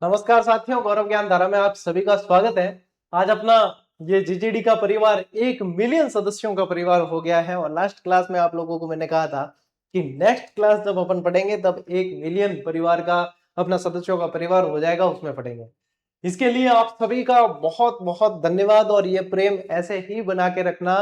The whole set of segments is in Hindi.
नमस्कार साथियों, गौरव ज्ञान धारा में आप सभी का स्वागत है। आज अपना ये जीजीडी का परिवार 1 मिलियन सदस्यों का परिवार हो गया है और लास्ट क्लास में आप लोगों को मैंने कहा था कि नेक्स्ट क्लास जब अपन पढ़ेंगे तब 1 मिलियन परिवार का अपना सदस्यों का परिवार हो जाएगा, उसमें पढ़ेंगे। इसके लिए आप सभी का बहुत बहुत धन्यवाद और ये प्रेम ऐसे ही बना के रखना।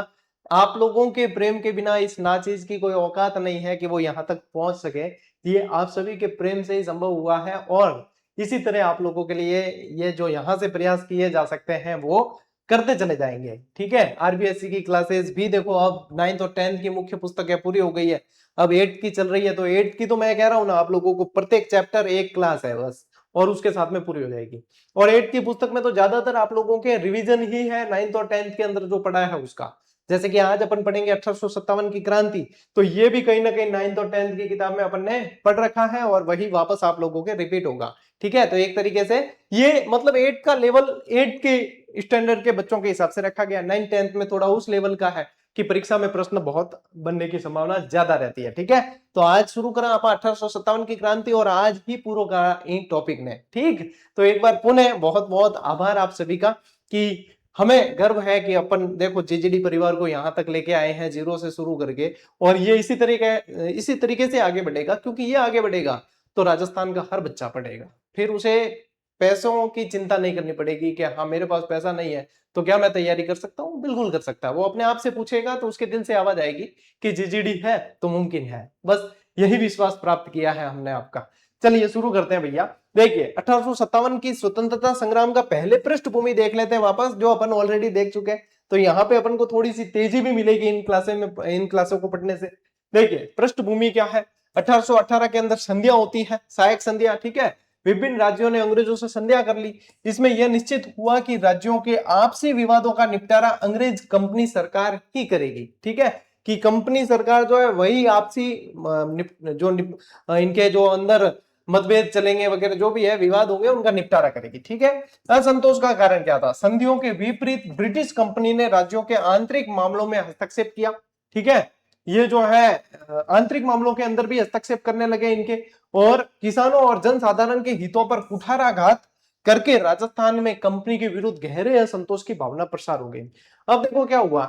आप लोगों के प्रेम के बिना इस नाचीज की कोई औकात नहीं है कि वो यहाँ तक पहुंच सके। ये आप सभी के प्रेम से ही संभव हुआ है और इसी तरह आप लोगों के लिए ये जो यहाँ से प्रयास किए जा सकते हैं वो करते चले जाएंगे। ठीक है, आरबीएससी की क्लासेस भी देखो, अब 9th और 10th की मुख्य पुस्तक है पूरी हो गई है, अब 8th की चल रही है। तो 8th की तो मैं कह रहा हूँ ना, आप लोगों को प्रत्येक चैप्टर एक क्लास है बस और उसके साथ में पूरी हो जाएगी। और 8th की पुस्तक में तो ज्यादातर आप लोगों के रिवीजन ही है 9th और 10th के अंदर जो पढ़ा है उसका। जैसे कि आज अपन पढ़ेंगे 1857 की क्रांति, तो ये भी कहीं ना कहीं 9th और 10th की किताब में अपन ने पढ़ रखा है और वही वापस आप लोगों के रिपीट होगा। ठीक है, तो एक तरीके से ये मतलब 8 का लेवल 8 के स्टैंडर्ड के बच्चों के हिसाब से रखा गया। 9 10th में थोड़ा उस लेवल का है कि परीक्षा में प्रश्न बहुत बनने की संभावना ज्यादा रहती है। ठीक है, तो आज शुरू करा आप 1857 की क्रांति और आज ही पूरा करा इन टॉपिक ने। ठीक, तो एक बार पुनः बहुत बहुत आभार आप सभी का कि हमें गर्व है कि अपन देखो जीजीडी परिवार को यहाँ तक लेके आए हैं जीरो से शुरू करके, और ये इसी तरीके से आगे बढ़ेगा, क्योंकि ये आगे बढ़ेगा तो राजस्थान का हर बच्चा पढ़ेगा। फिर उसे पैसों की चिंता नहीं करनी पड़ेगी कि हाँ मेरे पास पैसा नहीं है तो क्या मैं तैयारी कर सकता हूँ, बिल्कुल कर सकता है। वो अपने आप से पूछेगा तो उसके दिल से आवाज आएगी कि जीजीडी है तो मुमकिन है। बस यही विश्वास प्राप्त किया है हमने आपका। चलिए शुरू करते हैं भैया। देखिए 1857 की स्वतंत्रता संग्राम का पहले पृष्ठभूमि देख लेते हैं वापस, जो अपन ऑलरेडी देख चुके हैं। तो यहाँ पे अपन को थोड़ी सी तेजी भी मिलेगी इन क्लासों को पढ़ने से। देखिए पृष्ठभूमि क्या है। 1818 के अंदर संधियां होती है, सहायक संधियां। ठीक है, विभिन्न राज्यों ने अंग्रेजों से संधियां कर ली। इसमें यह निश्चित हुआ कि राज्यों के आपसी विवादों का निपटारा अंग्रेज कंपनी सरकार ही करेगी। ठीक है, कि कंपनी सरकार जो है वही आपसी इनके जो अंदर मतभेद चलेंगे वगैरह जो भी है विवाद होंगे उनका निपटारा करेगी। ठीक है, असंतोष का कारण क्या था। संधियों के विपरीत ब्रिटिश कंपनी ने राज्यों के आंतरिक मामलों में हस्तक्षेप किया। ठीक है, ये जो है आंतरिक मामलों के अंदर भी हस्तक्षेप करने लगे इनके, और किसानों और जनसाधारण के हितों पर कुठाराघात करके राजस्थान में कंपनी के विरुद्ध गहरे असंतोष की भावना प्रसार हो गई। अब देखो क्या हुआ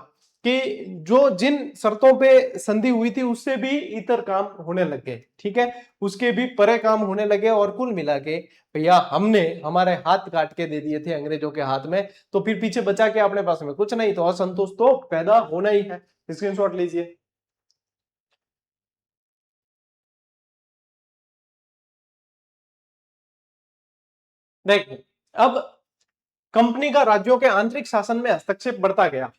कि जो जिन शर्तों पे संधि हुई थी उससे भी इतर काम होने लग गए। ठीक है, उसके भी परे काम होने लगे और कुल मिला के भैया हमने हमारे हाथ काट के दे दिए थे अंग्रेजों के हाथ में, तो फिर पीछे बचा के अपने पास में कुछ नहीं, तो असंतोष तो पैदा होना ही है। स्क्रीनशॉट लीजिए। देखिए अब कंपनी का राज्यों के आंतरिक शासन में हस्तक्षेप बढ़ता गया।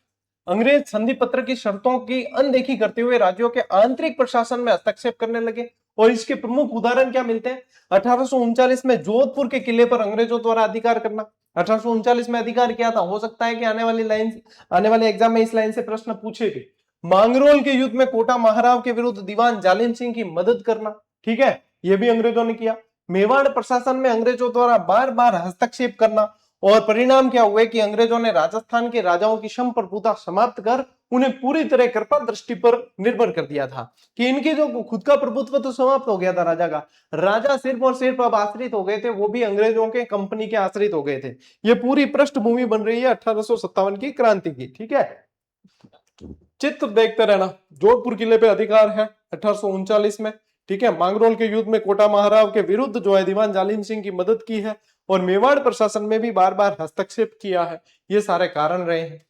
अंग्रेज संधि पत्र की शर्तों की अनदेखी करते हुए राज्यों के आंतरिक प्रशासन में हस्तक्षेप करने लगे, और इसके प्रमुख उदाहरण क्या मिलते हैं। 1839 में जोधपुर के किले पर अंग्रेजों द्वारा अधिकार करना। 1839 में अधिकार किया था, हो सकता है कि आने वाले एग्जाम में इस लाइन से प्रश्न पूछे भी। मांगरोल के युद्ध में कोटा महाराव के विरुद्ध दीवान जालिम सिंह की मदद करना। ठीक है, यह भी अंग्रेजों ने किया। मेवाड़ प्रशासन में अंग्रेजों द्वारा बार बार हस्तक्षेप करना, और परिणाम क्या हुए कि अंग्रेजों ने राजस्थान के राजाओं की संप्रभुता समाप्त कर उन्हें पूरी तरह कृपा दृष्टि पर निर्भर कर दिया था, कि इनके जो खुद का प्रभुत्व तो समाप्त हो गया था राजा का। राजा सिर्फ और सिर्फ अब आश्रित हो गए थे, वो भी अंग्रेजों के कंपनी के आश्रित हो गए थे। ये पूरी पृष्ठभूमि बन रही है 1857 की क्रांति की। ठीक है, चित्र देखते रहना। जोधपुर किले पे अधिकार है 1839 में। ठीक है, मांगरोल के युद्ध में कोटा महाराव के विरुद्ध जो है दीवान जालिम सिंह की मदद की है, और मेवाड़ प्रशासन में भी बार बार हस्तक्षेप किया है। ये सारे कारण रहे हैं।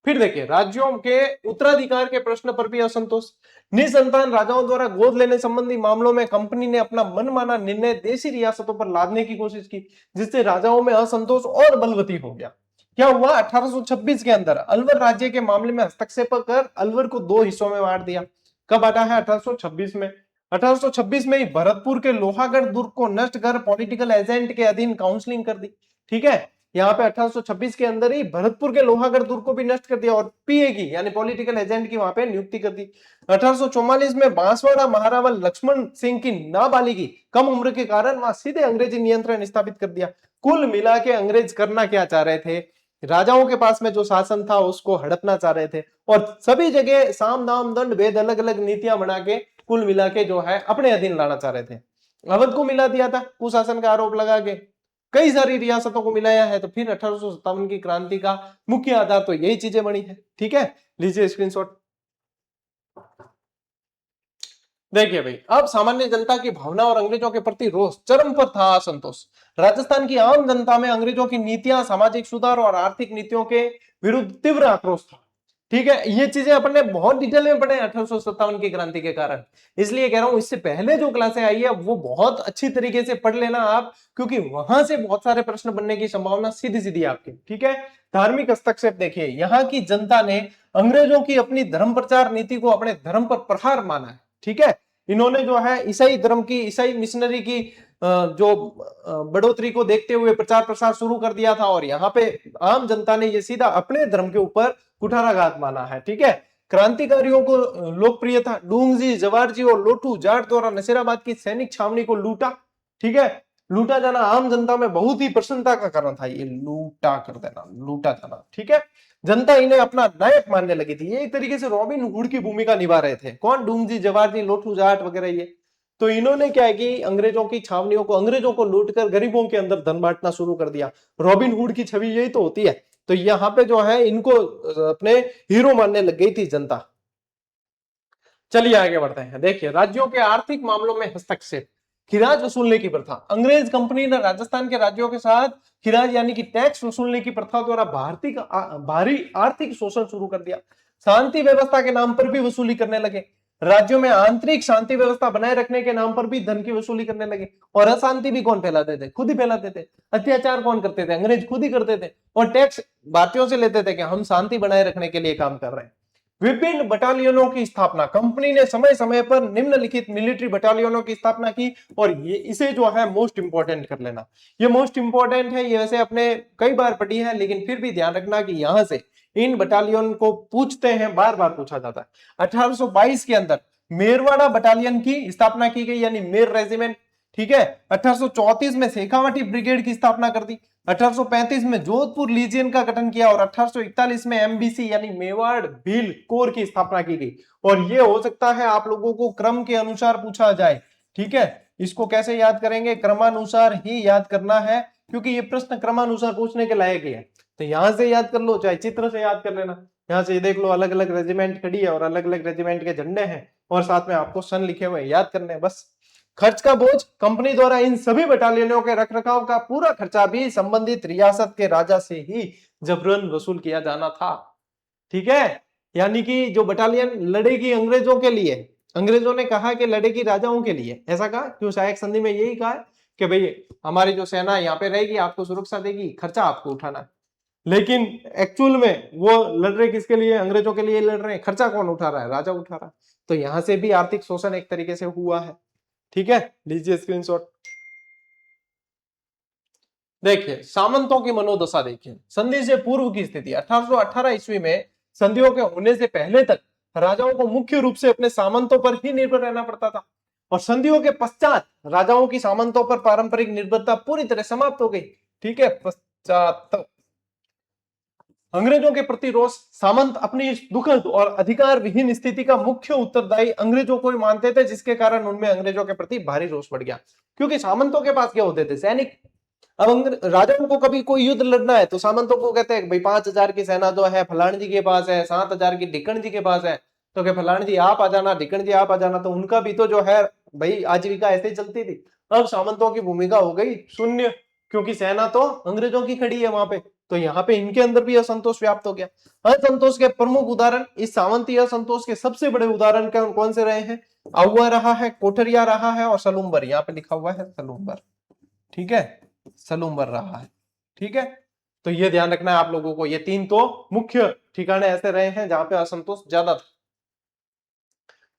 फिर देखिए राज्यों के उत्तराधिकार के प्रश्न पर भी असंतोष। निसंतान राजाओं द्वारा गोद लेने संबंधी मामलों में कंपनी ने अपना मनमाना निर्णय देशी रियासतों पर लादने की कोशिश की, जिससे राजाओं में असंतोष और बलवती हो गया। क्या हुआ, 1826 के अंदर अलवर राज्य के मामले में हस्तक्षेप कर अलवर को दो हिस्सों में बांट दिया। कब बांटा है, 1826 में। 1826 में ही भरतपुर के लोहागढ़ दुर्ग को नष्ट कर पॉलिटिकल एजेंट के अधीन काउंसलिंग कर दी। ठीक है, यहाँ पे 1826 के अंदर ही भरतपुर के लोहागढ़ दुर्ग को भी नष्ट कर दिया और पीए की यानी पॉलिटिकल एजेंट की वहां पे नियुक्ति कर दी। 1844 में बांसवाड़ा महाराजा लक्ष्मण सिंह की नाबालिगी कम उम्र के कारण वहां सीधे अंग्रेजी नियंत्रण स्थापित कर दिया। कुल मिला के अंग्रेज करना क्या चाह रहे थे, राजाओं के पास में जो शासन था उसको हड़पना चाह रहे थे, और सभी जगह साम दाम दंड भेद अलग अलग नीतियां बना के कुल मिला के जो है अपने अधीन लाना चाह रहे थे। अवध को मिला दिया था कुशासन का आरोप लगा के, कई सारी रियासतों को मिलाया है। तो फिर 1857 की क्रांति का मुख्य आधार तो यही चीजें बनी है। ठीक है, लीजिए स्क्रीनशॉट। देखिए भाई, अब सामान्य जनता की भावना और अंग्रेजों के प्रति रोष चरम पर था, असंतोष। राजस्थान की आम जनता में अंग्रेजों की नीतियां, सामाजिक सुधार और आर्थिक नीतियों के विरुद्ध तीव्र आक्रोश था। ठीक है, ये चीजें अपन ने बहुत डिटेल में पढ़े 1857 की क्रांति के कारण, इसलिए कह रहा हूं इससे पहले जो क्लासें आई है वो बहुत अच्छी तरीके से पढ़ लेना आप, क्योंकि वहां से बहुत सारे प्रश्न बनने की संभावना सीधी सीधी आपकी। ठीक है, धार्मिक हस्तक्षेप देखिए, यहाँ की जनता ने अंग्रेजों की अपनी धर्म प्रचार नीति को अपने धर्म पर प्रहार माना है। ठीक है, इन्होंने जो है ईसाई धर्म की, ईसाई मिशनरी की जो बढ़ोतरी को देखते हुए प्रचार प्रसार शुरू कर दिया था, और यहाँ पे आम जनता ने ये सीधा अपने धर्म के ऊपर कुठाराघात माना है। ठीक है, क्रांतिकारियों को लोकप्रियता, डूंगजी, जवारजी और लोटू जाट द्वारा नसीराबाद की सैनिक छावनी को लूटा। ठीक है, लूटा जाना आम जनता में बहुत ही प्रसन्नता का कारण था, ये लूटा कर देना, लूटा जाना। ठीक है, जनता इन्हें अपना नायक मानने लगी थी, ये एक तरीके से रॉबिन हुड की भूमिका निभा रहे थे। कौन? डूंगजी, जवारजी, लोटू जाट वगैरह ये। तो इन्होंने क्या है कि अंग्रेजों की छावनियों को, अंग्रेजों को लूटकर गरीबों के अंदर धन बांटना शुरू कर दिया। रॉबिन हुड की छवि यही तो होती है। तो यहाँ पे जो है इनको अपने हीरो मानने लग गई थी जनता। चलिए आगे बढ़ते हैं। देखिए, राज्यों के आर्थिक मामलों में हस्तक्षेप, खिराज वसूलने की प्रथा। अंग्रेज कंपनी ने राजस्थान के राज्यों के साथ खिराज यानी कि टैक्स वसूलने की प्रथा द्वारा भारी आर्थिक शोषण शुरू कर दिया। शांति व्यवस्था के नाम पर भी वसूली करने लगे। राज्यों में आंतरिक शांति व्यवस्था बनाए रखने के नाम पर भी धन की वसूली करने लगे। और अशांति भी कौन फैलाते थे? खुद ही फैलाते थे। अत्याचार कौन करते थे? अंग्रेज खुद ही करते थे। और टैक्स भारतीयों से लेते थे कि हम शांति बनाए रखने के लिए काम कर रहे हैं। विभिन्न बटालियनों की स्थापना, कंपनी ने समय समय पर निम्नलिखित मिलिट्री बटालियनों की स्थापना की। और ये इसे जो है मोस्ट इंपॉर्टेंट कर लेना, ये मोस्ट इंपॉर्टेंट है, ये वैसे अपने कई बार पढ़ी है, लेकिन फिर भी ध्यान रखना कि यहां से इन बटालियन को पूछते हैं, बार बार पूछा जाता है। 1822 के अंदर मेरवाड़ा बटालियन की स्थापना की गई, यानी मेर रेजिमेंट। ठीक है, 1834 में शेखावाटी ब्रिगेड की स्थापना कर दी। 1835 में जोधपुर लीजियन का गठन किया और 1841 में एमबीसी यानी मेवाड़ भील कोर की स्थापना की गई। और ये हो सकता है आप लोगों को क्रम के अनुसार पूछा जाए। ठीक है, इसको कैसे याद करेंगे? क्रमानुसार ही याद करना है, क्योंकि ये प्रश्न क्रमानुसार पूछने के लायक है। तो यहां से याद कर लो, चाहे चित्र से याद कर लेना। यहां से देख लो, अलग अलग रेजिमेंट खड़ी है और अलग अलग रेजिमेंट के झंडे हैं, और साथ में आपको सन लिखे हुए याद करने, बस। खर्च का बोझ, कंपनी द्वारा इन सभी बटालियनों के रखरखाव का पूरा खर्चा भी संबंधित रियासत के राजा से ही जबरन वसूल किया जाना था। ठीक है, यानी कि जो बटालियन लड़ेगी अंग्रेजों के लिए, अंग्रेजों ने कहा कि लड़ेगी राजाओं के लिए, ऐसा कहा क्यों? सहायक संधि में यही कहा कि भाई हमारी जो सेना यहाँ पे रहेगी, आपको सुरक्षा देगी, खर्चा आपको उठाना है। लेकिन एक्चुअल में वो लड़ रहे किसके लिए? अंग्रेजों के लिए लड़ रहे हैं। खर्चा कौन उठा रहा है? राजा उठा रहा है। तो यहां से भी आर्थिक शोषण एक तरीके से हुआ है। ठीक है, लीजिए स्क्रीनशॉट। देखिए, सामंतों की मनोदशा देखिए, संधि से पूर्व की स्थिति। 1818 ईस्वी में संधियों के होने से पहले तक राजाओं को मुख्य रूप से अपने सामंतों पर ही निर्भर रहना पड़ता था, और संधियों के पश्चात राजाओं की सामंतों पर पारंपरिक निर्भरता पूरी तरह समाप्त हो गई। ठीक है, पश्चात अंग्रेजों के प्रति रोष, सामंत अपनी इस दुखद और अधिकार विहीन स्थिति का मुख्य उत्तरदायी अंग्रेजों को ही मानते थे, जिसके कारण उनमें अंग्रेजों के प्रति भारी रोष बढ़ गया। क्योंकि सामंतों के पास क्या होते थे? सैनिक। अब राजाओं को कभी कोई युद्ध लड़ना है तो सामंतों को कहते हैं भाई 5,000 की सेना जो है फलान जी के पास है, 7,000 की ढिक्कन जी के पास है, तो क्या फलान जी आप आ जाना, ढिक्कन जी आप आ जाना। तो उनका भी तो जो है भाई आजीविका ऐसे ही चलती थी। अब सामंतों की भूमिका हो गई शून्य, क्योंकि सेना तो अंग्रेजों की खड़ी है वहां पे। तो यहाँ पे इनके अंदर भी असंतोष व्याप्त हो गया। असंतोष के प्रमुख उदाहरण, इस सामंती असंतोष के सबसे बड़े उदाहरण कौन से रहे हैं? आउआ रहा है, कोठरिया रहा है, और सलूम्बर। यहाँ पे लिखा हुआ है सलूम्बर। ठीक है, सलूम्बर रहा है। ठीक है, तो ये ध्यान रखना है आप लोगों को, ये तीन तो मुख्य ठिकाने ऐसे रहे हैं जहां पे असंतोष ज्यादा था।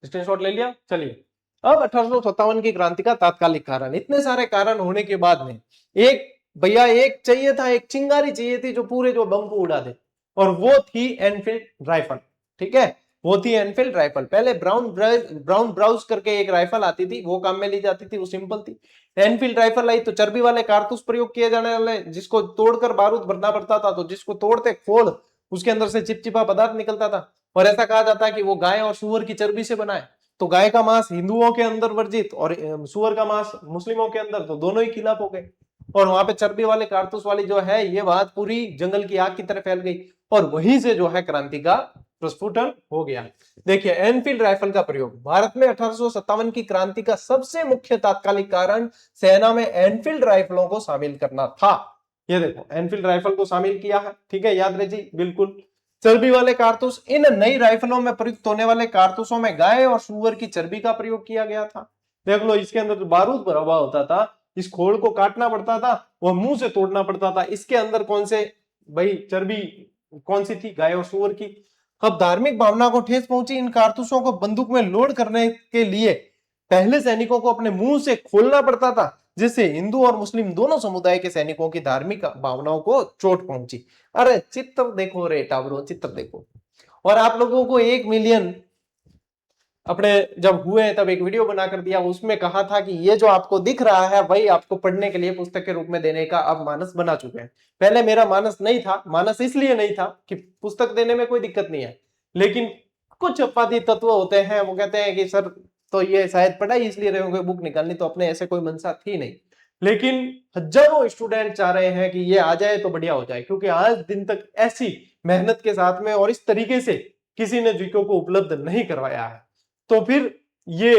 स्क्रीनशॉट ले लिया। चलिए, अब 1857 की क्रांति का तात्कालिक कारण। इतने सारे कारण होने के बाद में एक भैया एक चाहिए था, एक चिंगारी चाहिए थी जो पूरे जो बम को उड़ा दे, और वो थी एनफील्ड राइफल। ठीक है, वो थी एनफील्ड राइफल। पहले ब्राउन ब्राउज करके एक राइफल आती थी, वो काम में ली जाती थी, वो सिंपल थी। एनफील्ड राइफल आई तो चर्बी वाले कारतूस प्रयोग किए जाने वाले, जिसको तोड़कर बारूद भरना पड़ता था, तो जिसको तोड़ते खोल उसके अंदर से चिपचिपा पदार्थ निकलता था। और ऐसा कहा जाता है कि वो गाय और सुअर की चर्बी से बना है। तो गाय का मांस हिंदुओं के अंदर वर्जित और सुअर का मांस मुस्लिमों के अंदर, तो दोनों ही खिलाफ हो गए। और वहां पे चर्बी वाले कारतूस वाली जो है ये बात पूरी जंगल की आग की तरह फैल गई और वहीं से जो है क्रांति का प्रस्फुटन हो गया। देखिए एनफील्ड राइफल का प्रयोग भारत में 1857 की क्रांति का सबसे मुख्य तात्कालिक कारण सेना में एनफील्ड राइफलों को शामिल करना था। ये देखो एनफील्ड राइफल को शामिल किया है, ठीक है, याद रहे बिल्कुल। चर्बी वाले कारतूस, इन नई राइफलों में प्रयुक्त होने वाले कारतूसों में गाय और सुअर की चर्बी का प्रयोग किया गया था। देख लो इसके अंदर जो बारूद भरा हुआ होता था, इस खोल को काटना पड़ता था, वह मुंह से तोड़ना पड़ता था। इसके अंदर कौन से भाई चर्बी कौन सी थी? गाय और सुअर की। अब धार्मिक भावना को ठेस पहुंची इन कारतूसों को बंदूक में लोड करने के लिए पहले सैनिकों को अपने मुंह से खोलना पड़ता था, जिससे हिंदू और मुस्लिम दोनों समुदाय के सैनिकों की धार्मिक भावनाओं को चोट पहुंची। अरे चित्र देखो रे टावरो, चित्र देखो। और आप लोगों को 1 मिलियन अपने जब हुए तब एक वीडियो बनाकर दिया, उसमें कहा था कि ये जो आपको दिख रहा है वही आपको पढ़ने के लिए पुस्तक के रूप में देने का अब मानस बना चुके हैं। पहले मेरा मानस नहीं था, मानस इसलिए नहीं था कि पुस्तक देने में कोई दिक्कत नहीं है, लेकिन कुछ अपवादी तत्व होते हैं, वो कहते हैं कि सर तो ये शायद पढ़ाई इसलिए रहे होंगे बुक निकालनी, तो अपने ऐसे कोई मनसा थी नहीं। लेकिन हजारों स्टूडेंट चाह रहे हैं कि ये आ जाए तो बढ़िया हो जाए, क्योंकि आज दिन तक ऐसी मेहनत के साथ में और इस तरीके से किसी ने जीके को उपलब्ध नहीं करवाया है। तो फिर ये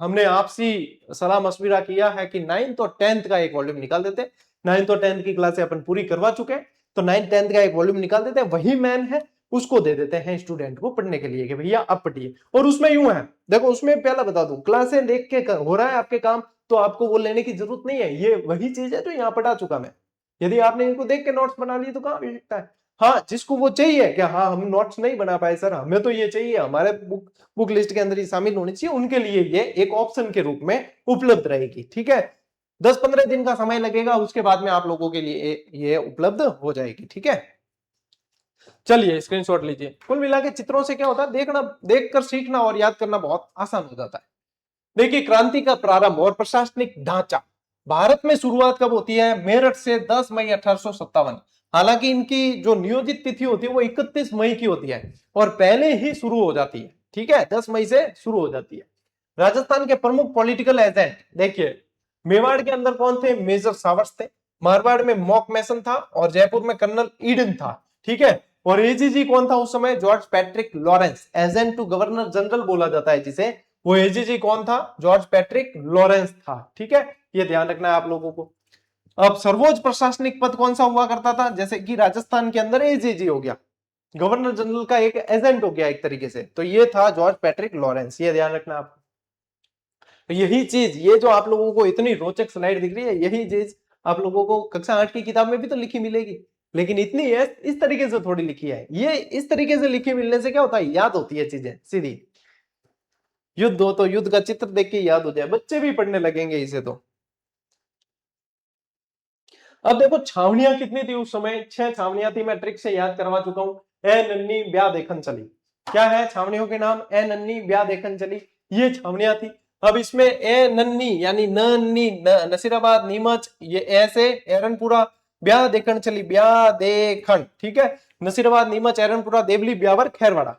हमने आपसी सलाह मशविरा किया है कि 9th और 10th का एक वॉल्यूम निकाल देते। 9th और 10th की क्लासें अपन पूरी करवा चुके हैं, तो 9th 10th का एक वॉल्यूम निकाल देते हैं, वही मैन है उसको दे देते हैं स्टूडेंट को पढ़ने के लिए कि भैया आप पढ़िए। और उसमें यूं है, देखो उसमें पहला बता दूं, क्लासें देख के हो रहा है आपके काम, तो आपको वो लेने की जरूरत नहीं है। ये वही चीज है जो यहाँ पढ़ा चुका मैं। यदि आपने इनको देख के नोट्स बना लिए तो कहाँ आवश्यकता है। हाँ जिसको वो चाहिए कि हाँ हम नोट्स नहीं बना पाए सर, हमें तो ये चाहिए, हमारे बुक लिस्ट के अंदर ही शामिल होनी चाहिए, उनके लिए ये एक ऑप्शन के रूप में उपलब्ध रहेगी। ठीक है, 10-15 दिन का समय लगेगा, उसके बाद में आप लोगों के लिए ये उपलब्ध हो जाएगी। ठीक है, चलिए स्क्रीनशॉट लीजिए। कुल मिला के चित्रों से क्या होता है, देखना, देखकर सीखना और याद करना बहुत आसान हो जाता है। देखिए क्रांति का प्रारंभ और प्रशासनिक ढांचा भारत में शुरुआत कब होती है? मेरठ से 10 मई 1857। हालांकि इनकी जो नियोजित तिथि होती है वो 31 मई की होती है और पहले ही शुरू हो जाती है। ठीक है, 10 मई से शुरू हो जाती है। राजस्थान के प्रमुख पॉलिटिकल एजेंट देखिए, मेवाड़ के अंदर कौन थे? मेजर सावर्स थे, मारवाड़ में मॉक मैसन था और जयपुर में कर्नल ईडन था। ठीक है, और एजीजी कौन था उस समय? George Patrick Lawrence, agent to governor general बोला जाता है जिसे, वो एजीजी कौन था? जॉर्ज पैट्रिक लॉरेंस था। ठीक है, ये ध्यान रखना है आप लोगों को। अब सर्वोच्च प्रशासनिक पद कौन सा हुआ करता था? जैसे कि राजस्थान के अंदर एजीजी हो गया, गवर्नर जनरल का एक एजेंट हो गया एक तरीके से, तो ये था जॉर्ज पैट्रिक लॉरेंस, ये ध्यान रखना आप। यही चीज, ये जो आप लोगों को इतनी रोचक स्लाइड दिख रही है, यही चीज आप लोगों को कक्षा 8 की किताब में भी तो लिखी मिलेगी, लेकिन इतनी है इस तरीके से थोड़ी लिखी है। ये इस तरीके से लिखी मिलने से क्या होता है, याद होती है चीजें सीधी। युद्ध हो तो युद्ध का चित्र देख के याद हो जाए, बच्चे भी पढ़ने लगेंगे इसे। तो अब देखो छावनियां कितनी थी उस समय? 6 छावनियां थी, मैं ट्रिक से याद करवा चुका हूं। ए नन्नी ब्याह देखन चली, क्या है छावनियों के नाम? ए नन्नी ब्याह देखन चली, ये छावनियां थी। अब इसमें ए नन्नी यानी नन्नी नसीराबाद, नीमच, ये ऐसे एरनपुरा, ब्याह देखन चली, ब्याह देखन। ठीक है, नसीराबाद, नीमच, एरनपुरा, देवली, ब्यावर, खैरवाड़ा।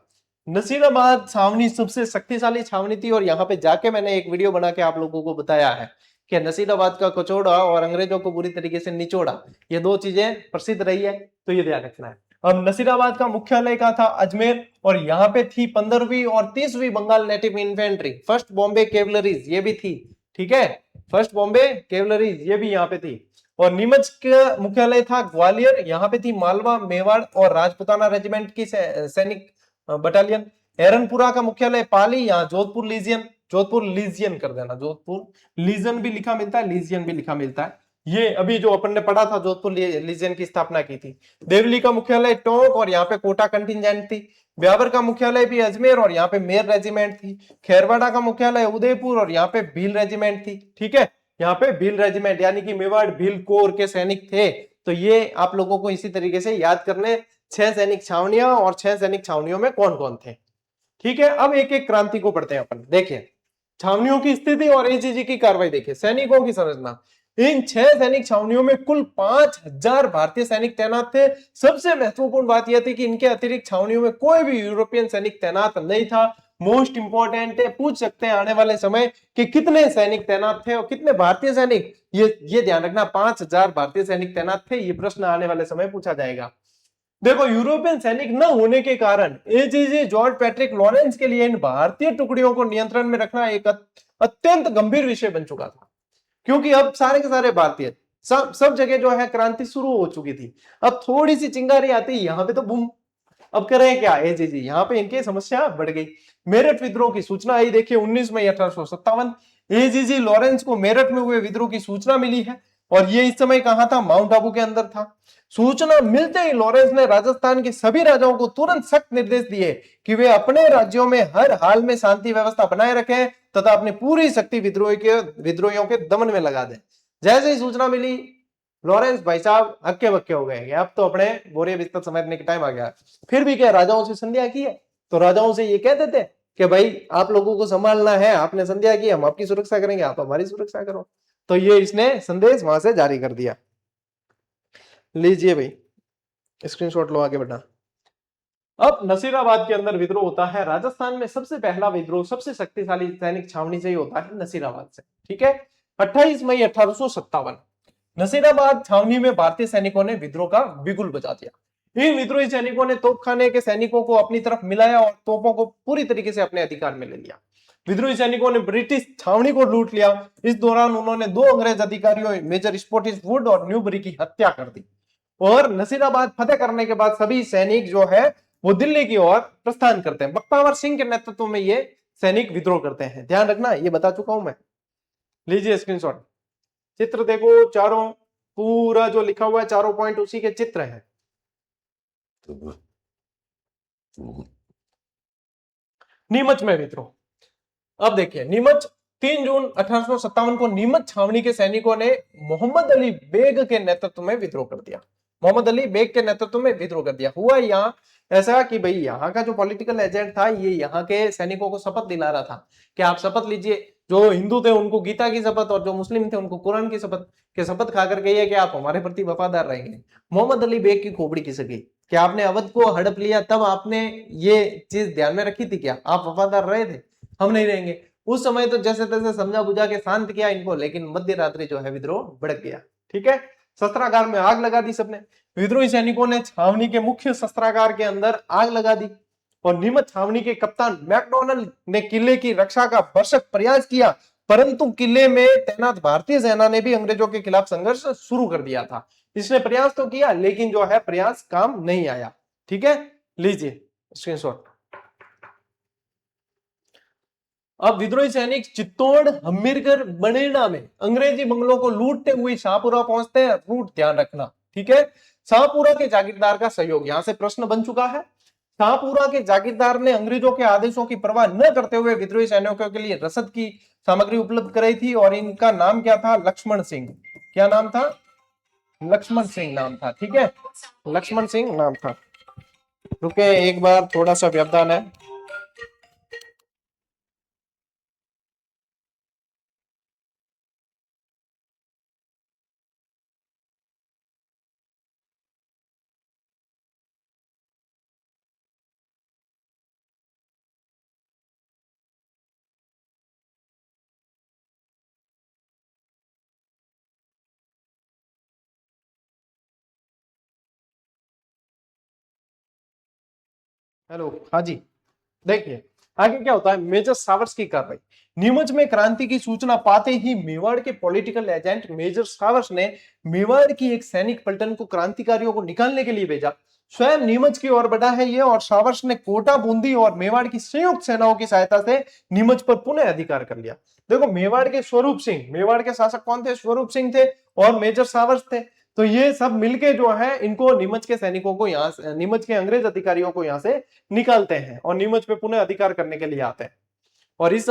नसीराबाद छावनी सबसे शक्तिशाली छावनी थी और यहाँ पे जाके मैंने एक वीडियो बना के आप लोगों को बताया है कि नसीराबाद का कचौड़ा और अंग्रेजों को बुरी तरीके से निचोड़ा, ये दो चीजें प्रसिद्ध रही है, तो ये ध्यान रखना है। अब नसीराबाद का मुख्यालय का था अजमेर और यहाँ पे थी 15वीं और 30वीं Bengal native infantry, first Bombay cavalries ये भी थी। ठीक है, फर्स्ट बॉम्बे कैवलरीज ये भी यहाँ पे थी। और नीमच का मुख्यालय था ग्वालियर, यहाँ पे थी मालवा, मेवाड़ और राजपुताना रेजिमेंट की सैनिक बटालियन। एरनपुरा का मुख्यालय पाली, यहाँ जोधपुर लीजियन, जोधपुर लीजियन कर देना, जोधपुर लीजन भी लिखा मिलता है, लीजियन भी लिखा मिलता है। ये अभी जो अपन ने पढ़ा था जोधपुर लीजियन की स्थापना की थी। देवली का मुख्यालय टोंक और यहाँ पे कोटा कंटिजेंट थी। ब्यावर का मुख्यालय भी अजमेर और यहाँ पे मेर रेजिमेंट थी। खैरवाड़ा का मुख्यालय उदयपुर और यहाँ पे भील रेजिमेंट थी। ठीक है, यहाँ पे भील रेजिमेंट यानी कि मेवाड़ भील कोर के सैनिक थे। तो ये आप लोगों को इसी तरीके से याद करने, 6 सैनिक छावनियां और 6 सैनिक छावनियों में कौन कौन थे। ठीक है, अब एक एक क्रांति को पढ़ते हैं अपन। देखिए छावनियों की स्थिति और एजीजी की कार्रवाई। देखिए सैनिकों की संरचना, इन 6 सैनिक छावनियों में कुल 5000 भारतीय सैनिक तैनात थे। सबसे महत्वपूर्ण बात यह थी कि इनके अतिरिक्त छावनियों में कोई भी यूरोपियन सैनिक तैनात नहीं था। मोस्ट इंपॉर्टेंट है, पूछ सकते हैं आने वाले समय कि कितने सैनिक तैनात थे और कितने भारतीय सैनिक, ये ध्यान रखना 5000 भारतीय सैनिक तैनात थे। ये प्रश्न आने वाले समय पूछा जाएगा। देखो, यूरोपियन सैनिक न होने के कारण एजीजी जॉर्ज पैट्रिक लॉरेंस के लिए इन भारतीय टुकड़ियों को नियंत्रण में रखना एक अत्यंत गंभीर विषय बन चुका था, क्योंकि अब सारे के सारे भारतीय सब जगह जो है क्रांति शुरू हो चुकी थी। अब थोड़ी सी चिंगारी आती, यहाँ पे तो बूम। अब करें क्या एजीजी, यहाँ पे इनकी समस्या बढ़ गई। मेरठ विद्रोह की सूचना आई, देखिए 19 मई 1857 एजीजी लॉरेंस को मेरठ में हुए विद्रोह की सूचना मिली है, और ये इस समय कहां था, माउंट आबू के अंदर था। सूचना मिलते ही लॉरेंस ने राजस्थान के सभी राजाओं को तुरंत सख्त निर्देश दिए कि वे अपने राज्यों में हर हाल में शांति व्यवस्था बनाए रखें तथा अपनी पूरी शक्ति विद्रोहियों के दमन में लगा दें। जैसे ही सूचना मिली, लॉरेंस भाई साहब हक्के बक्के हो गए, अब तो अपने बोरे बिस्तर समेटने का टाइम आ गया। फिर भी क्या राजाओं से संध्या की है, तो राजाओं से ये कहते थे कि भाई आप लोगों को संभालना है, आपने संध्या की, हम आपकी सुरक्षा करेंगे, आप हमारी सुरक्षा करो। तो ये इसने संदेश वहां से जारी कर दिया। लीजिए भाई, स्क्रीनशॉट लो, आगे बढ़ना। अब नसीराबाद के अंदर विद्रोह होता है। राजस्थान में सबसे पहला विद्रोह सबसे शक्तिशाली सैनिक छावनी से ही होता है, नसीराबाद से। ठीक है, 28 मई 1857 नसीराबाद छावनी में भारतीय सैनिकों ने विद्रोह का बिगुल बजा दिया। इन विद्रोही सैनिकों ने तोपखाने के सैनिकों को अपनी तरफ मिलाया और तोपों को पूरी तरीके से अपने अधिकार में ले लिया। विद्रोही सैनिकों ने ब्रिटिश छावनी को लूट लिया। इस दौरान उन्होंने 2 अंग्रेज अधिकारियों मेजर स्कॉटिश वुड और न्यूबरी की हत्या कर दी, और नसीराबाद फतेह करने के बाद सभी सैनिक जो है वो दिल्ली की ओर प्रस्थान करते हैं। बख्तावर सिंह के नेतृत्व में ये सैनिक विद्रोह करते हैं। ध्यान रखना, ये बता चुका हूं मैं। लीजिए स्क्रीनशॉट, चित्र देखो, चारों पूरा जो लिखा हुआ है, चारों पॉइंट उसी के चित्र हैं। नीमच में विद्रोह। अब देखिए, नीमच 3 जून 1857 को नीमच छावनी के सैनिकों ने मोहम्मद अली बेग के नेतृत्व में विद्रोह कर दिया। मोहम्मद अली बेग के नेतृत्व में विद्रोह कर दिया। हुआ यहाँ ऐसा कि भाई यहाँ का जो पॉलिटिकल एजेंट था, ये यहाँ के सैनिकों को शपथ दिला रहा था कि आप शपथ लीजिए। जो हिंदू थे उनको गीता की शपथ, और जो मुस्लिम थे उनको कुरान की शपथ, के शपथ खाकर कहिए कि आप हमारे प्रति वफादार रहेंगे। मोहम्मद अली बेग की खोपड़ी खिसक गई कि आपने अवध को हड़प लिया, तब आपने ये चीज ध्यान में रखी थी क्या? आप वफादार रहे थे? हम नहीं रहेंगे। उस समय तो जैसे तैसे समझा बुझा के शांत किया इनको, लेकिन मध्य रात्रि जो है विद्रोह भड़क गया। ठीक है, शस्त्रागार में आग लगा दी सबने। विद्रोही सैनिकों ने छावनी के मुख्य शस्त्रागार के अंदर आग लगा दी, और नीमच छावनी के कप्तान मैकडोनल्ड ने किले की रक्षा का भरसक प्रयास किया, परंतु किले में तैनात भारतीय सेना ने भी अंग्रेजों के खिलाफ संघर्ष शुरू कर दिया था। इसने प्रयास तो किया, लेकिन जो है प्रयास काम नहीं आया। ठीक है, लीजिए स्क्रीनशॉट। अब विद्रोही सैनिक चित्तौड़, हमीरगढ़, बनेड़ा में अंग्रेजी बंगलों को लूटते हुए शाहपुरा पहुंचते हैं। रूट ध्यान रखना, ठीक है। शाहपुरा के जागीरदार का सहयोग, यहां से प्रश्न बन चुका है। शाहपुरा के जागीरदार ने अंग्रेजों के आदेशों की परवाह न करते हुए विद्रोही सैनिकों के लिए रसद की सामग्री उपलब्ध कराई थी, और इनका नाम क्या था? लक्ष्मण सिंह। क्या नाम था? लक्ष्मण सिंह नाम था। ठीक है, लक्ष्मण सिंह नाम था। रुके एक बार, थोड़ा सा व्यवधान है। हेलो, हाँ जी। देखिए आगे क्या होता है, मेजर सावर्स की कार्रवाई। नीमच में क्रांति की सूचना पाते ही मेवाड़ के पॉलिटिकल एजेंट मेजर सावर्स ने मेवाड़ की एक सैनिक पलटन को क्रांतिकारियों को निकालने के लिए भेजा। स्वयं नीमच की ओर बढ़ा है ये, और सावर्स ने कोटा, बूंदी और मेवाड़ की संयुक्त सेनाओं की सहायता से नीमच पर पुनः अधिकार कर लिया। देखो, मेवाड़ के स्वरूप सिंह, मेवाड़ के शासक कौन थे? स्वरूप सिंह थे, और मेजर सावर्स थे। तो ये सब मिलके जो है इनको, नीमच के सैनिकों को यहाँ, नीमच के अंग्रेज अधिकारियों को यहाँ से निकालते हैं और नीमच पे पुनः अधिकार करने के लिए आते हैं। और इस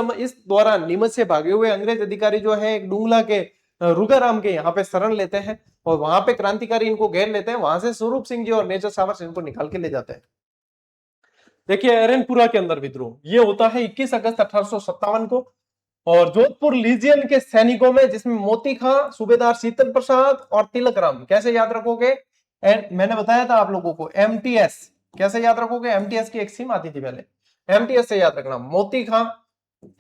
दौरान नीमच से भागे हुए अंग्रेज अधिकारी जो है एक डुंगला के रुगाराम के यहाँ पे शरण लेते हैं, और वहां पे क्रांतिकारी इनको घेर लेते हैं। वहां से स्वरूप सिंह जी और मेजर सावर्स इनको निकाल के ले जाते हैं। देखिए, एरनपुरा के अंदर विद्रोह ये होता है 21 अगस्त 1857 को, और जोधपुर लीजियन के सैनिकों में, जिसमें मोती खां, सूबेदार शीतल प्रसाद और तिलक राम। कैसे याद रखोगे? मैंने बताया था आप लोगों को, एमटीएस। कैसे याद रखोगे? एमटीएस की एक स्कीम आती थी पहले। एमटीएस से याद रखना, मोती खां,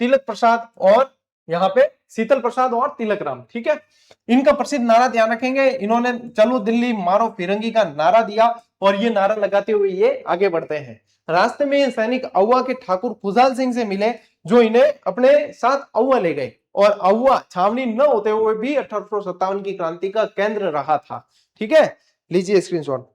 तिलक प्रसाद और यहाँ पे शीतल प्रसाद और तिलक राम। ठीक है, इनका प्रसिद्ध नारा ध्यान रखेंगे, इन्होंने चलो दिल्ली मारो फिरंगी का नारा दिया और ये नारा लगाते हुए ये आगे बढ़ते हैं। रास्ते में सैनिक अहुआ के ठाकुर खुजाल सिंह से मिले, जो इन्हें अपने साथ अहुआ ले गए, और अहुआ छावनी न होते हुए भी 1857 की क्रांति का केंद्र रहा था। ठीक है, लीजिए स्क्रीनशॉट।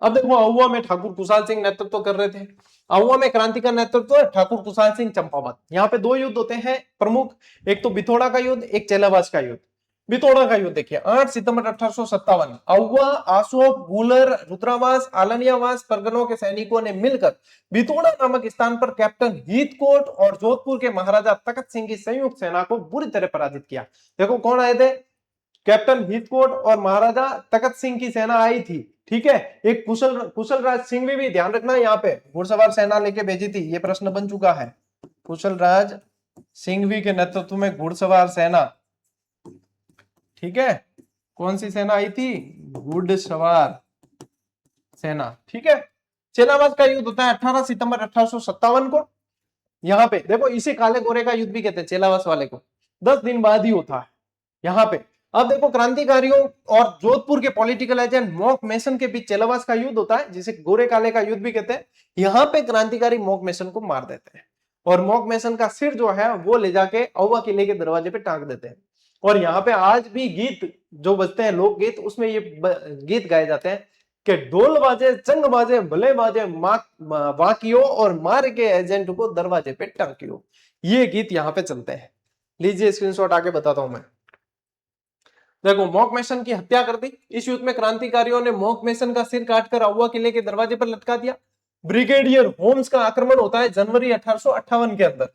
अब देखो, अहुआ में ठाकुर कुशाल सिंह नेतृत्व कर रहे थे। अहुआ में क्रांति का नेतृत्व ठाकुर कुशाल सिंह चंपावत। यहाँ पे दो युद्ध होते हैं प्रमुख, एक तो बिथोड़ा का युद्ध, एक चेलावास का युद्ध। बिथोड़ा का युद्ध देखिए, 8 सितंबर 1857 अहुआ, आसोप, गूलर, रुद्रावास, आलनियावास परगनों के सैनिकों ने मिलकर बिथोड़ा नामक स्थान पर कैप्टन हीथकोट और जोधपुर के महाराजा तखत सिंह की संयुक्त सेना को बुरी तरह पराजित किया। देखो कौन आए थे, कैप्टन हीथकोट और महाराजा तखत सिंह की सेना आई थी। ठीक है, एक कुशल राज सिंह भी ध्यान रखना, यहाँ पे घुड़सवार सेना लेके भेजी थी, ये प्रश्न बन चुका है। कुशल राज सिंघवी के नेतृत्व में घुड़सवार सेना, ठीक है, कौन सी सेना आई थी, घुड़सवार सेना। ठीक है, चेलावास का युद्ध होता है 18 सितंबर 1857 को। यहाँ पे देखो, इसी काले गोरे का युद्ध भी कहते हैं चेलावास वाले को, 10 दिन बाद ही होता है यहाँ पे। अब देखो, क्रांतिकारियों और जोधपुर के पॉलिटिकल एजेंट मॉक मेसन के बीच चेलावास का युद्ध होता है, जिसे गोरे काले का युद्ध भी कहते हैं। यहाँ पे क्रांतिकारी मॉक मेसन को मार देते हैं और मॉक मेसन का सिर जो है वो ले जाके अहुआ किले के दरवाजे पे टांग देते हैं। और यहाँ पे आज भी गीत जो बजते हैं, लोकगीत, उसमें ये गीत गाए जाते हैं कि ढोल बाजे, चंग बाजे, भले बाजे, वाकियो और मार के एजेंट को दरवाजे पे टांकियो। ये गीत यहाँ पे चलते हैं। लीजिए स्क्रीनशॉट, आगे बताता हूं मैं। देखो, मॉक मेसन की हत्या कर दी। इस युद्ध में क्रांतिकारियों ने मॉक मेसन का सिर काटकर अहुआ किले के दरवाजे पर लटका दिया। ब्रिगेडियर होम्स का आक्रमण होता है जनवरी 1858 के अंदर।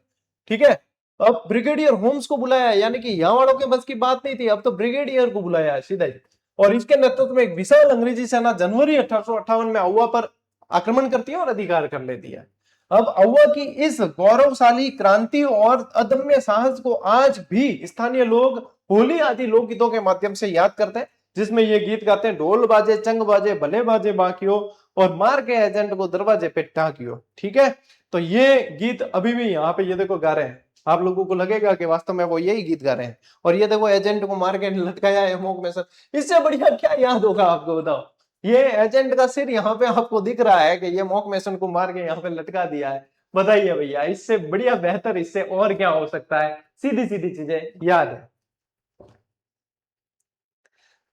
ठीक है, अब ब्रिगेडियर होम्स को बुलाया, यानी कि यहाँ वालों के बस की बात नहीं थी, अब तो ब्रिगेडियर को बुलाया है सीधा ही। और इसके नेतृत्व में एक विशाल अंग्रेजी सेना जनवरी 1858 में अहुआ पर आक्रमण करती है और अधिकार कर लेती है। अब अहुआ की इस गौरवशाली क्रांति और अदम्य साहस को आज भी स्थानीय लोग होली आदि लोकगीतों के माध्यम से याद करते हैं, जिसमें ये गीत गाते हैं, ढोल बाजे, चंग बाजे, भले बाजे बाकियो और मार के एजेंट को दरवाजे पे टांकियो। ठीक है, तो ये गीत अभी भी यहाँ पे ये देखो गा रहे हैं। आप लोगों को लगेगा कि वास्तव में वो यही गीत गा रहे हैं। और ये देखो, एजेंट को मार के लटकाया है मॉक मेसन। इससे बढ़िया क्या याद होगा आपको, बताओ। ये एजेंट का सिर यहाँ पे आपको दिख रहा है कि ये मॉक मेसन को मार के यहाँ पे लटका दिया है। बताइए भैया, इससे बढ़िया बेहतर इससे और क्या हो सकता है। सीधी सीधी चीजें याद है।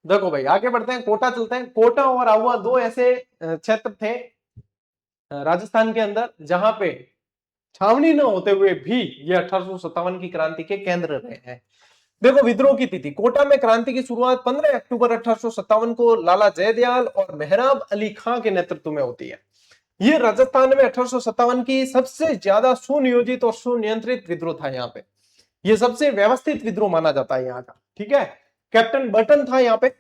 देखो भाई, आगे बढ़ते हैं, कोटा चलते हैं। कोटा और अहुआ दो ऐसे क्षेत्र थे राजस्थान के अंदर जहां पे छावनी न होते हुए भी ये 1857 की क्रांति के केंद्र रहे हैं। देखो, विद्रोह की तिथि, कोटा में क्रांति की शुरुआत 15 अक्टूबर 1857 को लाला जयदयाल और मेहराब अली खां के नेतृत्व में होती है। ये राजस्थान में 1857 की सबसे ज्यादा सुनियोजित और सुनियंत्रित विद्रोह था। यहाँ पे ये सबसे व्यवस्थित विद्रोह माना जाता है यहाँ का। ठीक है, कैप्टन बटन था यहाँ पे।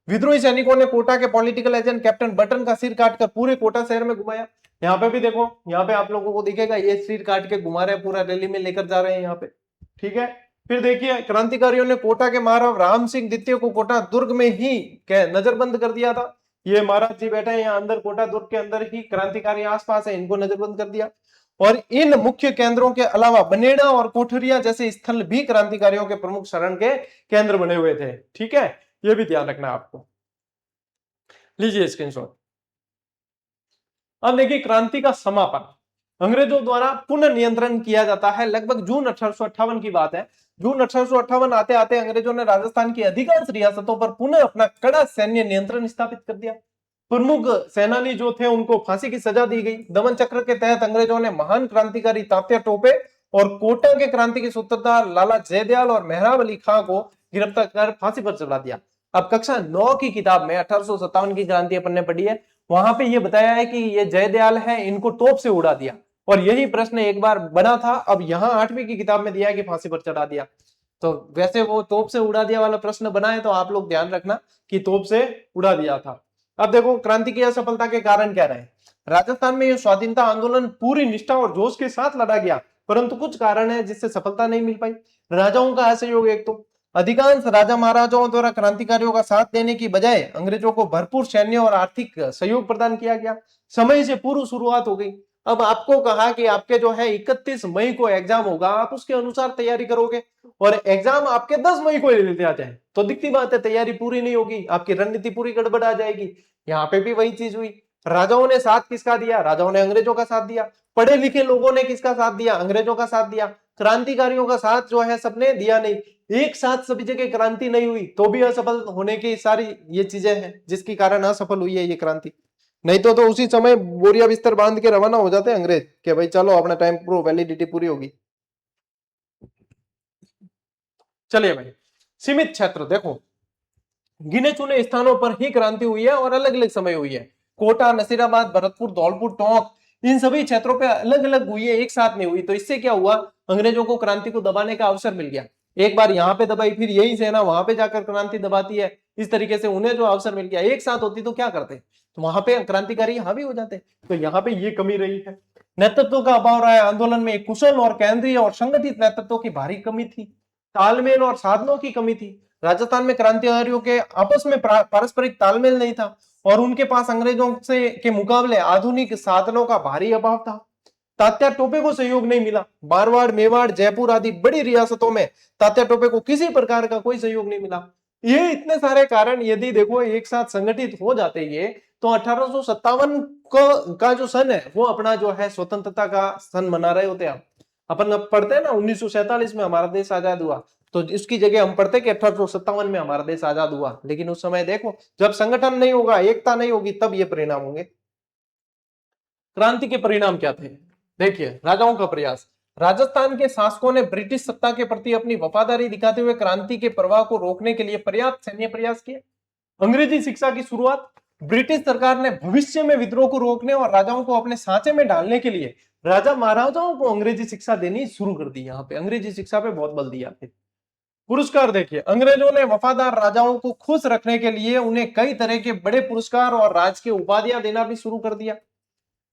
विद्रोही सैनिकों ने कोटा के पॉलिटिकल एजेंट कैप्टन बटन का सिर काटकर पूरे कोटा शहर में घुमाया। यहाँ पे भी देखो, यहाँ पे आप लोगों को दिखेगा, ये सिर काट के घुमा रहे हैं, पूरा रैली में लेकर जा रहे हैं यहाँ पे। ठीक है, फिर देखिए, क्रांतिकारियों ने कोटा के महाराज राम सिंह द्वितीय को कोटा दुर्ग में ही नजरबंद कर दिया था। ये महाराज जी बैठे हैं यहाँ अंदर, कोटा दुर्ग के अंदर ही क्रांतिकारी आसपास है, इनको नजरबंद कर दिया। और इन मुख्य केंद्रों के अलावा बनेड़ा और कोठरिया जैसे स्थल भी क्रांतिकारियों के प्रमुख शरण के केंद्र बने हुए थे। ठीक है, ये भी ध्यान रखना आपको। लीजिए स्क्रीनशॉट। अब देखिए, क्रांति का समापन अंग्रेजों द्वारा पुनः नियंत्रण किया जाता है। लगभग जून 1858 की बात है। जून 1858 आते आते अंग्रेजों ने राजस्थान की अधिकांश रियासतों पर पुनः अपना कड़ा सैन्य नियंत्रण स्थापित कर दिया। प्रमुख सेनानी जो थे उनको फांसी की सजा दी गई। दमन चक्र के तहत अंग्रेजों ने महान क्रांतिकारी तात्या टोपे और कोटा के क्रांति के सूत्रधार लाला जयदयाल और मेहराब अली खां को गिरफ्तार कर फांसी पर चढ़ा दिया। अब कक्षा 9 की किताब में 1857 की क्रांति अपन ने पढ़ी है, वहां पे ये बताया है कि ये जयदयाल है, इनको तोप से उड़ा दिया। और यही प्रश्न एक बार बना था, अब यहाँ 8वीं की किताब में दिया है कि फांसी पर चढ़ा दिया। तो वैसे वो तोप से उड़ा दिया वाला प्रश्न बना है, तो आप लोग ध्यान रखना कि तोप से उड़ा दिया था। अब देखो, क्रांति की असफलता के कारण क्या रहे। राजस्थान में यह स्वाधीनता आंदोलन पूरी निष्ठा और जोश के साथ लड़ा गया, परंतु कुछ कारण है जिससे सफलता नहीं मिल पाई। राजाओं का असहयोग एक तो, अधिकांश राजा महाराजाओं द्वारा क्रांतिकारियों का साथ देने की बजाय अंग्रेजों को भरपूर सैन्य और आर्थिक सहयोग प्रदान किया गया। समय से पूर्व शुरुआत हो गई। अब आपको कहा कि आपके जो है 31 मई को एग्जाम होगा, आप उसके अनुसार तैयारी करोगे और एग्जाम आपके 10 मई को लेते आ जाए तो दिखती बात है तैयारी पूरी नहीं होगी, आपकी रणनीति पूरी गड़बड़ा जाएगी। यहाँ पे भी वही चीज हुई। राजाओं ने साथ किसका दिया? राजाओं ने अंग्रेजों का साथ दिया। पढ़े लिखे लोगों ने किसका साथ दिया? अंग्रेजों का साथ दिया। क्रांतिकारियों का साथ जो है सबने दिया नहीं। एक साथ सभी जगह क्रांति नहीं हुई तो भी असफल होने की सारी ये चीजें हैं जिसके कारण असफल हुई है ये क्रांति। नहीं तो उसी समय बोरिया बिस्तर बांध के रवाना हो जाते अंग्रेज कि भाई चलो अपना टाइम प्रो वैलिडिटी पूरी होगी। चलिए भाई, सीमित क्षेत्र देखो, गिने चुने स्थानों पर ही क्रांति हुई है और अलग अलग समय हुई है। कोटा, नसीराबाद, भरतपुर, धौलपुर, टोंक, इन सभी क्षेत्रों पे अलग अलग हुई है, एक साथ नहीं हुई। तो इससे क्या हुआ? अंग्रेजों को क्रांति को दबाने का अवसर मिल गया। एक बार यहाँ पे दबाई, फिर यही सेना वहां पे जाकर क्रांति दबाती है। इस तरीके से उन्हें जो अवसर मिल गया, एक साथ होती तो क्या करते? तो वहां पे क्रांतिकारी हावी हो जाते। तो यहाँ पे ये कमी रही है। नेतृत्व का अभाव रहा है आंदोलन में। कुशल और केंद्रीय और संगठित नेतृत्व की भारी कमी थी। तालमेल और साधनों की कमी थी। राजस्थान में क्रांतिकारियों के आपस में पारस्परिक तालमेल नहीं था और उनके पास अंग्रेजों से के मुकाबले आधुनिक साधनों का भारी अभाव था। तात्या टोपे को सहयोग नहीं मिला। मारवाड़, मेवाड़, जयपुर आदि बड़ी रियासतों में तात्या टोपे को किसी प्रकार का कोई सहयोग नहीं मिला। ये इतने सारे कारण यदि देखो एक साथ संगठित हो जाते ये, तो 1857 का जो सन है वो अपना जो है स्वतंत्रता का सन मना रहे होते। आप अपन अब पढ़ते हैं ना 1947 में हमारा देश आजाद हुआ, तो इसकी जगह हम पढ़ते कि 1857 में हमारा देश आजाद हुआ। लेकिन उस समय देखो जब संगठन नहीं होगा, एकता नहीं होगी, तब ये परिणाम होंगे। क्रांति के परिणाम क्या थे? देखिए, राजाओं का प्रयास। राजस्थान के शासकों ने ब्रिटिश सत्ता के प्रति अपनी वफादारी दिखाते हुए क्रांति के प्रवाह को रोकने के लिए पर्याप्त सैन्य प्रयास किए। अंग्रेजी शिक्षा की शुरुआत। ब्रिटिश सरकार ने भविष्य में विद्रोह को रोकने और राजाओं को अपने सांचे में डालने के लिए राजा महाराजाओं को अंग्रेजी शिक्षा देनी शुरू कर दी। यहाँ पे अंग्रेजी शिक्षा पे बहुत बल दिया। पुरस्कार देखिए, अंग्रेजों ने वफादार राजाओं को खुश रखने के लिए उन्हें कई तरह के बड़े पुरस्कार और राजकीय उपाधियां देना भी शुरू कर दिया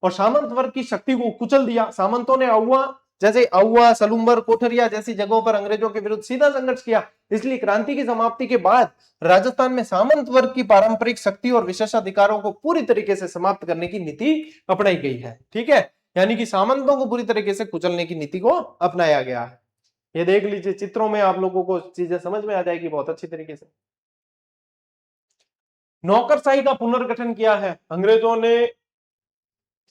और सामंत वर्ग की शक्ति को कुचल दिया। सामंतों ने अहुआ, सलूम्बर, कोठरिया जैसी जगहों पर अंग्रेजों के विरुद्ध सीधा संघर्ष किया। इसलिए क्रांति की समाप्ति के बाद राजस्थान में सामंत वर्ग की पारंपरिक शक्ति और विशेषाधिकारों को पूरी तरीके से समाप्त करने की नीति अपनाई गई है। ठीक है, यानी कि सामंतों को पूरी तरीके से कुचलने की नीति को अपनाया गया है। ये देख लीजिए चित्रों में, आप लोगों को चीजें समझ में आ जाएगी बहुत अच्छी तरीके से। नौकरशाही का पुनर्गठन किया है। अंग्रेजों ने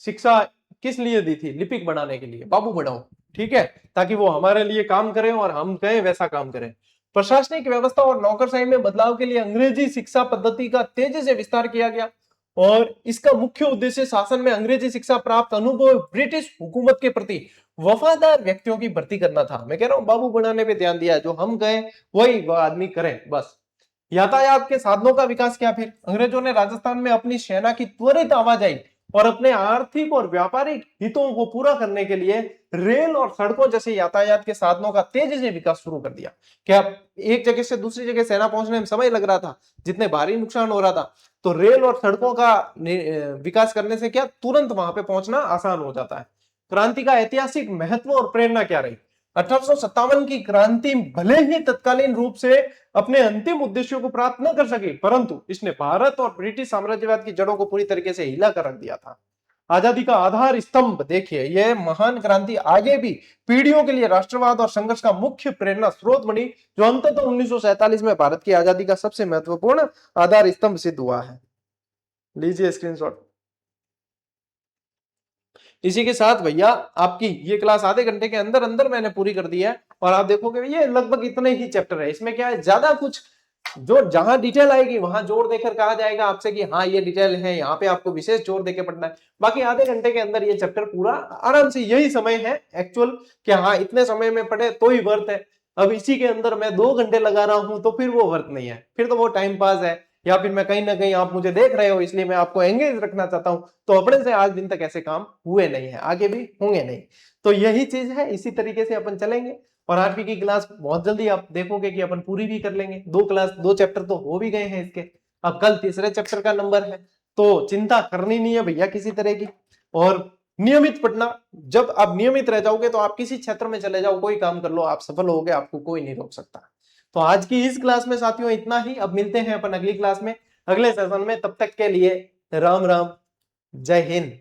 शिक्षा किस लिए दी थी? लिपिक बनाने के लिए, बाबू बनाओ, ठीक है, ताकि वो हमारे लिए काम करें और हम कहें वैसा काम करें। प्रशासनिक व्यवस्था और नौकरशाही में बदलाव के लिए अंग्रेजी शिक्षा पद्धति का तेजी से विस्तार किया गया और इसका मुख्य उद्देश्य शासन में अंग्रेजी शिक्षा प्राप्त अनुभव ब्रिटिश हुकूमत के प्रति वफादार व्यक्तियों की भर्ती करना था। मैं कह रहा हूं बाबू बनाने पे ध्यान दिया, जो हम कहें वही आदमी करें बस। यातायात के साधनों का विकास किया। फिर अंग्रेजों ने राजस्थान में अपनी सेना की त्वरित आवाजाही और अपने आर्थिक और व्यापारिक हितों को पूरा करने के लिए रेल और सड़कों जैसे यातायात के साधनों का तेजी से विकास शुरू कर दिया। क्या एक जगह से दूसरी जगह सेना पहुंचने में समय लग रहा था, जितने भारी नुकसान हो रहा था, तो रेल और सड़कों का विकास करने से क्या तुरंत वहां पे पहुंचना आसान हो जाता है। क्रांति का ऐतिहासिक महत्व और प्रेरणा क्या रही? 1857 की क्रांति भले ही तत्कालीन रूप से अपने अंतिम उद्देश्यों को प्राप्त न कर सके, परंतु इसने भारत और ब्रिटिश साम्राज्यवाद की जड़ों को पूरी तरीके से हिला कर रख दिया था। आजादी का आधार स्तंभ देखिए, यह महान क्रांति आगे भी पीढ़ियों के लिए राष्ट्रवाद और संघर्ष का मुख्य प्रेरणा स्रोत बनी, जो अंततः 1947 में भारत की आजादी का सबसे महत्वपूर्ण आधार स्तंभ सिद्ध हुआ है। लीजिए स्क्रीनशॉट। इसी के साथ भैया आपकी ये क्लास आधे घंटे के अंदर अंदर मैंने पूरी कर दी है और आप देखोगे ये लगभग इतने ही चैप्टर है। इसमें क्या है, ज्यादा कुछ जो जहां डिटेल आएगी वहां जोर देकर कहा जाएगा आपसे कि हाँ ये डिटेल है, यहाँ पे आपको विशेष जोर देकर पढ़ना है। बाकी आधे घंटे के अंदर ये चैप्टर पूरा आराम से, यही समय है एक्चुअल कि हाँ इतने समय में पढ़े तो ही वर्थ है। अब इसी के अंदर मैं 2 घंटे लगा रहा हूं तो फिर वो वर्थ नहीं है, फिर तो वो टाइम पास है, या फिर मैं कहीं ना कहीं आप मुझे देख रहे हो इसलिए मैं आपको एंगेज रखना चाहता हूं। तो अपने से आज दिन तक ऐसे काम हुए नहीं है, आगे भी होंगे नहीं। तो यही चीज है, इसी तरीके से अपन चलेंगे और 8वीं की क्लास बहुत जल्दी आप देखोगे कि अपन पूरी भी कर लेंगे। 2 चैप्टर तो हो भी गए हैं इसके, अब कल तीसरे चैप्टर का नंबर है, तो चिंता करनी नहीं है भैया किसी तरह की। और नियमित पढ़ना, जब आप नियमित रह जाओगे तो आप किसी क्षेत्र में चले जाओ, कोई काम कर लो, आप सफल होगे, आपको कोई नहीं रोक सकता। तो आज की इस क्लास में साथियों इतना ही। अब मिलते हैं अपन अगली क्लास में, अगले सेशन में। तब तक के लिए राम राम, जय हिंद।